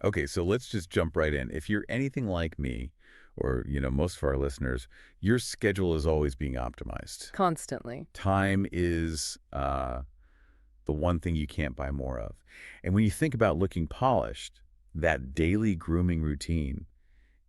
Okay, so let's just jump right in. If you're anything like me, or, most of our listeners, your schedule is always being optimized. Constantly. Time is the one thing you can't buy more of. And when you think about looking polished, that daily grooming routine,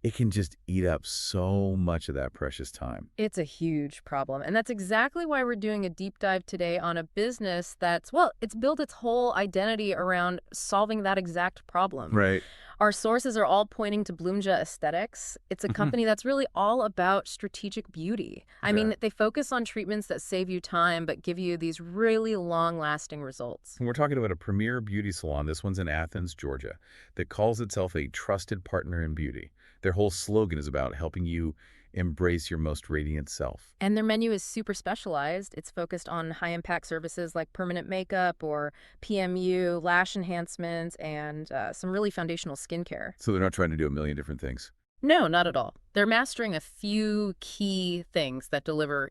it can just eat up so much of that precious time. It's a huge problem. And that's exactly why we're doing a deep dive today on a business that's, well, it's built its whole identity around solving that exact problem. Right. Our sources are all pointing to Bloomja Aesthetics. It's a Hmm. company that's really all about strategic beauty. I Yeah. mean, they focus on treatments that save you time but give you these really long-lasting results. And we're talking about a premier beauty salon. This one's in Athens, Georgia, that calls itself a trusted partner in beauty. Their whole slogan is about helping you embrace your most radiant self. And their menu is super specialized. It's focused on high-impact services like permanent makeup or PMU, lash enhancements, and some really foundational skincare. So they're not trying to do a million different things. No, not at all. They're mastering a few key things that deliver,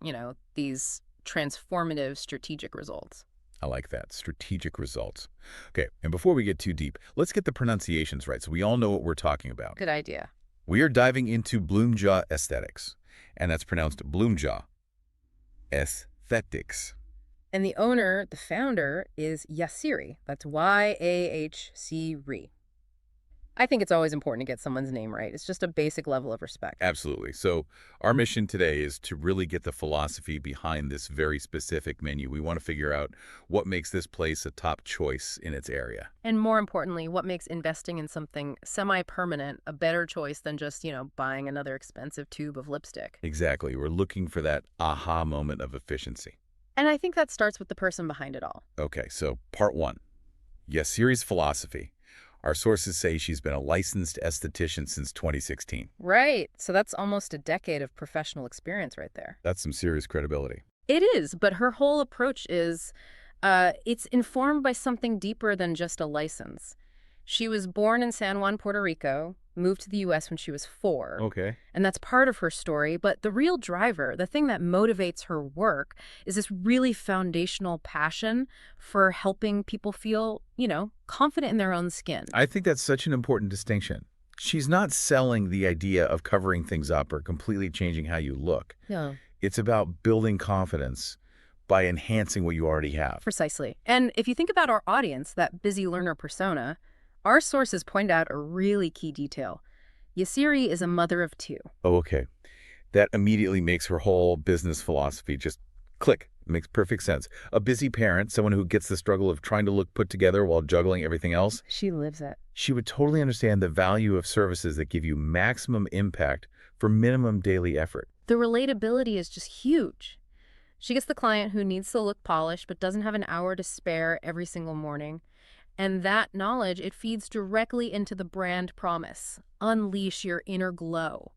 these transformative strategic results. I like that. Strategic results. Okay, and before we get too deep, let's get the pronunciations right so we all know what we're talking about. Good idea. We are diving into Bloomja Aesthetics, and that's pronounced Bloomja Esthetics. And the owner, the founder, is Yassiri. That's Yahc. I think it's always important to get someone's name right. It's just a basic level of respect. Absolutely. So our mission today is to really get the philosophy behind this very specific menu. We want to figure out what makes this place a top choice in its area. And more importantly, what makes investing in something semi-permanent a better choice than just, buying another expensive tube of lipstick? Exactly. We're looking for that aha moment of efficiency. And I think that starts with the person behind it all. Okay, so part one. Yes, series philosophy. Our sources say she's been a licensed esthetician since 2016. Right. So that's almost a decade of professional experience right there. That's some serious credibility. It is, but her whole approach is, it's informed by something deeper than just a license. She was born in San Juan, Puerto Rico, moved to the U.S. when she was 4, Okay. and that's part of her story. But the real driver, the thing that motivates her work, is this really foundational passion for helping people feel, confident in their own skin. I think that's such an important distinction. She's not selling the idea of covering things up or completely changing how you look. Yeah. It's about building confidence by enhancing what you already have. Precisely. And if you think about our audience, that busy learner persona, our sources point out a really key detail. Yassiri is a mother of 2. Oh, okay. That immediately makes her whole business philosophy just click. It makes perfect sense. A busy parent, someone who gets the struggle of trying to look put together while juggling everything else, She lives it. she would totally understand the value of services that give you maximum impact for minimum daily effort. The relatability is just huge. She gets the client who needs to look polished but doesn't have an hour to spare every single morning. And that knowledge, it feeds directly into the brand promise. Unleash your inner glow.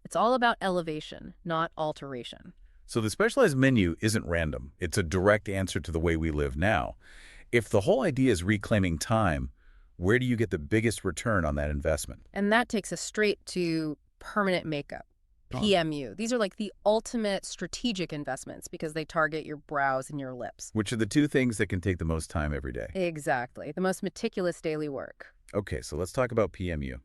It's all about elevation, not alteration. So the specialized menu isn't random. It's a direct answer to the way we live now. If the whole idea is reclaiming time, where do you get the biggest return on that investment? And that takes us straight to permanent makeup, PMU. These are like the ultimate strategic investments because they target your brows and your lips. Which are the two things that can take the most time every day? Exactly. The most meticulous daily work. Okay, so let's talk about PMU.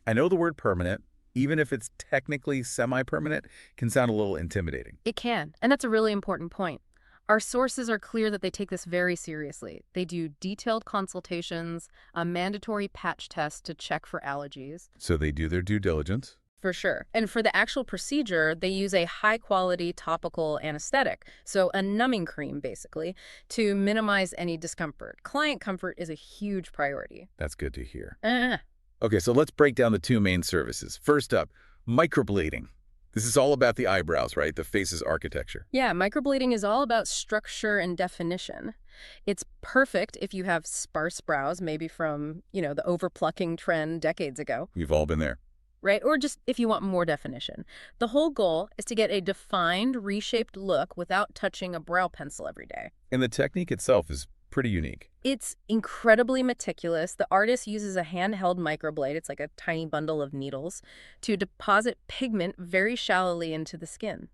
I know the word permanent, even if it's technically semi-permanent, can sound a little intimidating. It can. And that's a really important point. Our sources are clear that they take this very seriously. They do detailed consultations, a mandatory patch test to check for allergies. So they do their due diligence. For sure. And for the actual procedure, they use a high-quality topical anesthetic, so a numbing cream, basically, to minimize any discomfort. Client comfort is a huge priority. That's good to hear. Uh, Okay, so let's break down the two main services. First up, microblading. This is all about the eyebrows, right? The face's architecture. yeah, microblading is all about structure and definition. It's perfect if you have sparse brows, maybe from, the overplucking trend decades ago. We've all been there. Right? Or just if you want more definition. The whole goal is to get a defined, reshaped look without touching a brow pencil every day. And the technique itself is pretty unique. It's incredibly meticulous. The artist uses a handheld microblade, it's like a tiny bundle of needles, to deposit pigment very shallowly into the skin.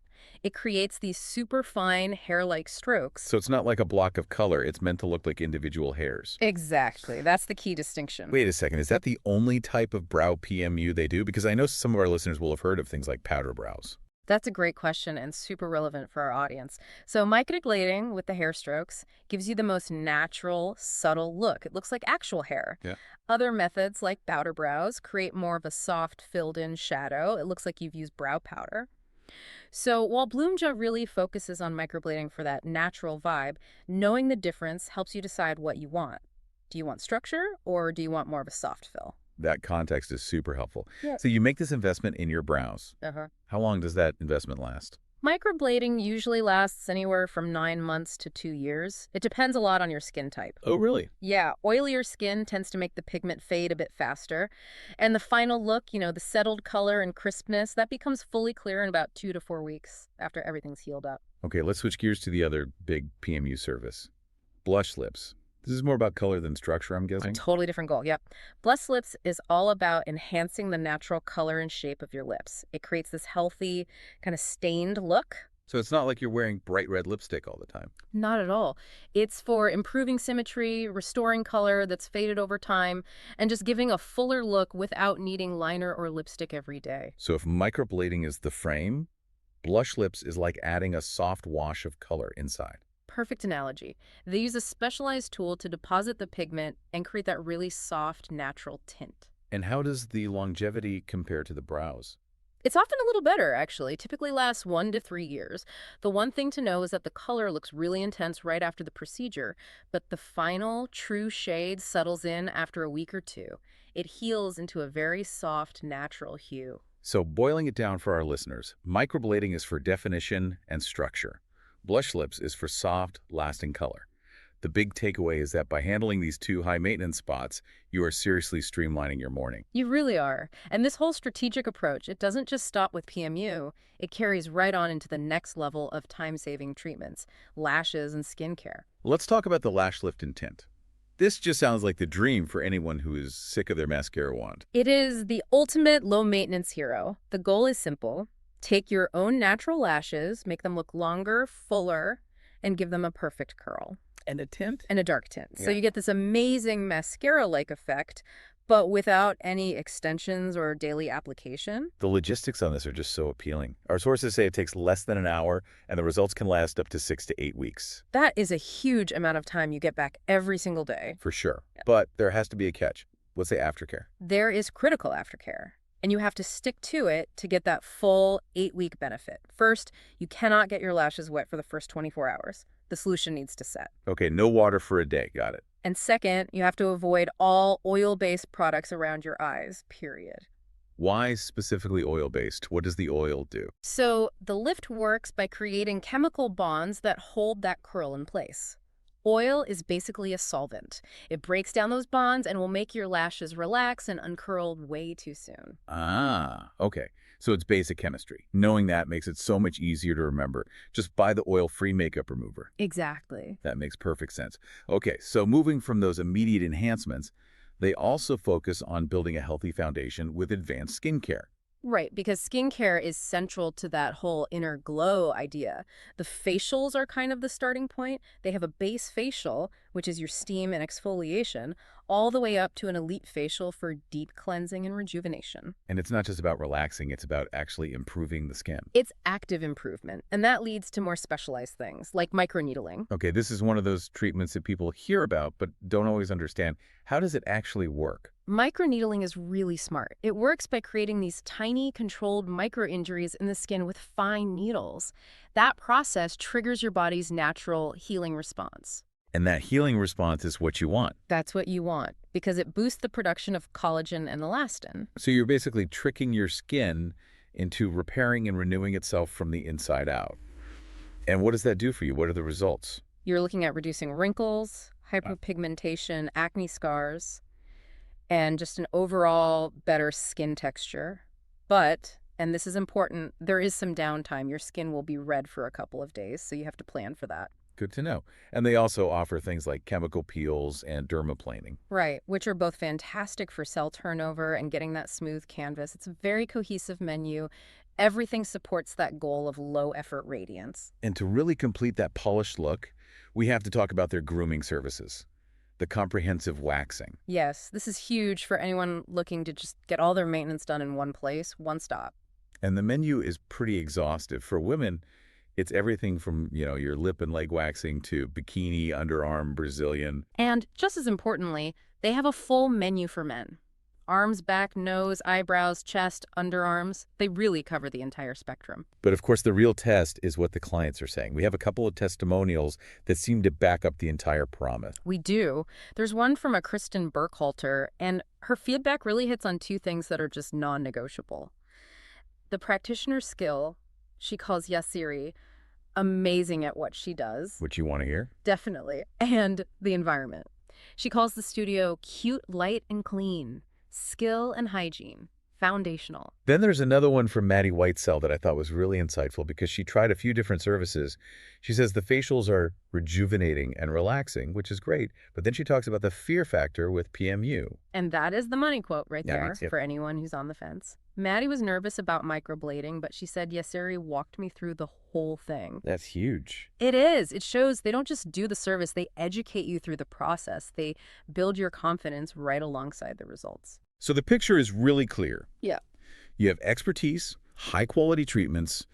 It creates these super fine hair-like strokes. So it's not like a block of color. It's meant to look like individual hairs. Exactly. That's the key distinction. Wait a second. Is that the only type of brow PMU they do? Because I know some of our listeners will have heard of things like powder brows. That's a great question and super relevant for our audience. So microblading with the hair strokes gives you the most natural, subtle look. It looks like actual hair. Yeah. Other methods like powder brows create more of a soft, filled-in shadow. It looks like you've used brow powder. So while Bloomja really focuses on microblading for that natural vibe, knowing the difference helps you decide what you want. Do you want structure or do you want more of a soft fill? That context is super helpful. Yeah. So you make this investment in your brows. Uh-huh. How long does that investment last? Microblading usually lasts anywhere from 9 months to 2 years. It depends a lot on your skin type. Oh, really? Yeah, oilier skin tends to make the pigment fade a bit faster. And the final look, the settled color and crispness, that becomes fully clear in about 2 to 4 weeks after everything's healed up. Okay, let's switch gears to the other big PMU service. Blush lips. This is more about color than structure, I'm guessing? Totally different goal, yep. Blush lips is all about enhancing the natural color and shape of your lips. It creates this healthy, kind of stained look. So it's not like you're wearing bright red lipstick all the time. Not at all. It's for improving symmetry, restoring color that's faded over time, and just giving a fuller look without needing liner or lipstick every day. So if microblading is the frame, blush lips is like adding a soft wash of color inside. Perfect analogy. They use a specialized tool to deposit the pigment and create that really soft, natural tint. And how does the longevity compare to the brows? It's often a little better, actually. Typically lasts 1 to 3 years. The one thing to know is that the color looks really intense right after the procedure, but the final, true shade settles in after a week or two. It heals into a very soft, natural hue. So boiling it down for our listeners, microblading is for definition and structure. Blush lips is for soft, lasting color. The big takeaway is that by handling these two high-maintenance spots, you are seriously streamlining your morning. You really are. And this whole strategic approach, it doesn't just stop with PMU. It carries right on into the next level of time-saving treatments, lashes and skincare. Let's talk about the lash lift and tint. This just sounds like the dream for anyone who is sick of their mascara wand. It is the ultimate low-maintenance hero. The goal is simple. Take your own natural lashes, make them look longer, fuller, and give them a perfect curl. And a tint? And a dark tint. So Yeah. you get this amazing mascara-like effect, but without any extensions or daily application. The logistics on this are just so appealing. Our sources say it takes less than an hour, and the results can last up to 6 to 8 weeks. That is a huge amount of time you get back every single day. For sure. But there has to be a catch. Let's say aftercare. There is critical aftercare, and you have to stick to it to get that full 8-week benefit. First, you cannot get your lashes wet for the first 24 hours. The solution needs to set. Okay, no water for a day. Got it. And second, you have to avoid all oil-based products around your eyes, period. Why specifically oil-based? What does the oil do? So the lift works by creating chemical bonds that hold that curl in place. Oil is basically a solvent. It breaks down those bonds and will make your lashes relax and uncurl way too soon. Ah, okay. So it's basic chemistry. Knowing that makes it so much easier to remember. Just buy the oil-free makeup remover. Exactly. That makes perfect sense. Okay, so moving from those immediate enhancements, they also focus on building a healthy foundation with advanced skincare. Right, because skincare is central to that whole inner glow idea. The facials are kind of the starting point. They have a base facial, which is your steam and exfoliation, all the way up to an elite facial for deep cleansing and rejuvenation. And it's not just about relaxing, it's about actually improving the skin. It's active improvement, and that leads to more specialized things, like microneedling. Okay, this is one of those treatments that people hear about but don't always understand. How does it actually work? Microneedling is really smart. It works by creating these tiny, controlled micro-injuries in the skin with fine needles. That process triggers your body's natural healing response. And that healing response is what you want. That's what you want, because it boosts the production of collagen and elastin. So you're basically tricking your skin into repairing and renewing itself from the inside out. And what does that do for you? What are the results? You're looking at reducing wrinkles, hyperpigmentation, acne scars, and just an overall better skin texture. But, and this is important, there is some downtime. Your skin will be red for a couple of days, so you have to plan for that. Good to know. And they also offer things like chemical peels and dermaplaning. Right, which are both fantastic for cell turnover and getting that smooth canvas. It's a very cohesive menu, Everything supports that goal of low-effort radiance. And to really complete that polished look, we have to talk about their grooming services, the comprehensive waxing. Yes, this is huge for anyone looking to just get all their maintenance done in one place, one stop. And the menu is pretty exhaustive. For women, it's everything from, your lip and leg waxing to bikini, underarm, Brazilian. And just as importantly, they have a full menu for men. Arms, back, nose, eyebrows, chest, underarms. They really cover the entire spectrum. But of course, the real test is what the clients are saying. We have a couple of testimonials that seem to back up the entire promise. We do. There's one from a Kristen Burkhalter, and her feedback really hits on two things that are just non-negotiable. The practitioner's skill, she calls Yasiri, amazing at what she does. What you want to hear? Definitely. And the environment. She calls the studio cute, light, and clean. Skill and hygiene. Foundational. Then there's another one from Maddie Whitesell that I thought was really insightful because she tried a few different services. She says the facials are rejuvenating and relaxing, which is great, but then she talks about the fear factor with PMU. And that is the money quote right Yeah, there yep. for anyone who's on the fence. Maddie was nervous about microblading, but she said Yasiri walked me through the whole thing. That's huge. It is. It shows they don't just do the service, they educate you through the process. They build your confidence right alongside the results. So the picture is really clear. Yeah. You have expertise, high-quality treatments,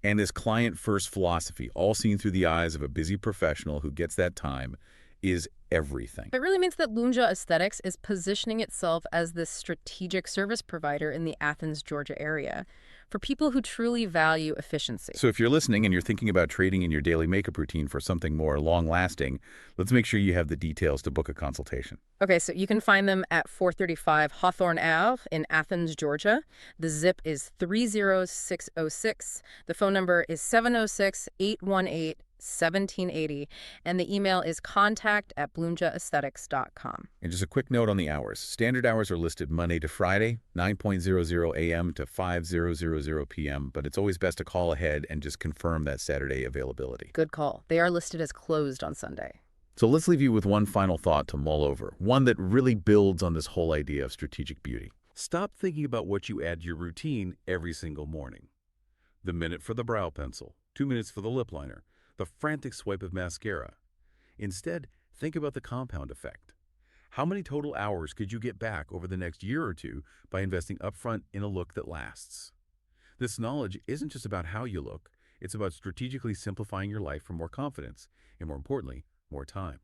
and this client-first philosophy, all seen through the eyes of a busy professional who gets that time, is everything. It really means that Bloomja Esthetics is positioning itself as this strategic service provider in the Athens, Georgia area for people who truly value efficiency. So if you're listening and you're thinking about trading in your daily makeup routine for something more long-lasting, let's make sure you have the details to book a consultation. Okay, so you can find them at 435 Hawthorne Ave in Athens, Georgia. The zip is 30606. The phone number is 706-818-1780. And the email is contact@bloomjaesthetics.com. And just a quick note on the hours. Standard hours are listed Monday to Friday, 9:00 a.m. to 5:00 p.m., but it's always best to call ahead and just confirm that Saturday availability. Good call. They are listed as closed on Sunday. So let's leave you with one final thought to mull over, one that really builds on this whole idea of strategic beauty. Stop thinking about what you add to your routine every single morning. The minute for the brow pencil, 2 minutes for the lip liner, the frantic swipe of mascara. Instead, think about the compound effect. How many total hours could you get back over the next year or two by investing upfront in a look that lasts? This knowledge isn't just about how you look, it's about strategically simplifying your life for more confidence and, more importantly, more time.